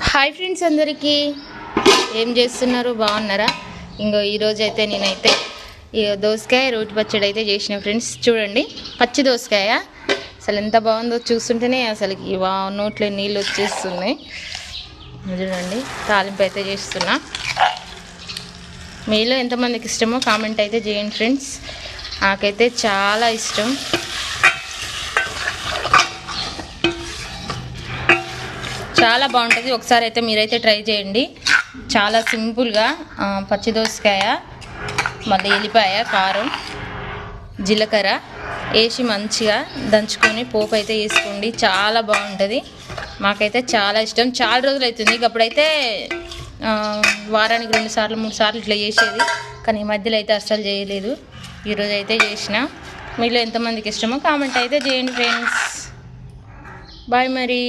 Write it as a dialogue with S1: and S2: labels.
S1: Hi friends, అందరికీ ఏం చేస్తున్నారు? బాగున్నారా? ఇంకో ఈరోజు అయితే నేనైతే దోసకాయ రోటి పచ్చడి అయితే చేసిన ఫ్రెండ్స్. చూడండి, పచ్చి దోసకాయ అసలు ఎంత బాగుందో చూస్తుంటేనే అసలుకి నోట్లో నీళ్ళు వచ్చేస్తున్నాయి. చూడండి, తాలింపు అయితే చేస్తున్నా. మీలో ఎంతమందికి ఇష్టమో కామెంట్ అయితే చేయండి ఫ్రెండ్స్. నాకైతే చాలా ఇష్టం. చాలా బాగుంటుంది. ఒకసారి అయితే మీరైతే ట్రై చేయండి. చాలా సింపుల్గా పచ్చి దోసకాయ, మళ్ళీ ఎల్లిపాయ, కారం, జీలకర్ర వేసి మంచిగా దంచుకొని పోపు అయితే వేసుకోండి. చాలా బాగుంటుంది. మాకైతే చాలా ఇష్టం. చాలా రోజులు అవుతుంది. అప్పుడైతే వారానికి 2 సార్లు 3 సార్లు ఇట్లా చేసేది. కానీ ఈ మధ్యలో అయితే అస్సలు చేయలేదు. ఈరోజు అయితే చేసిన. మీలో ఎంతమందికి ఇష్టమో కామెంట్ అయితే చేయండి ఫ్రెండ్స్. బాయ్ మరి.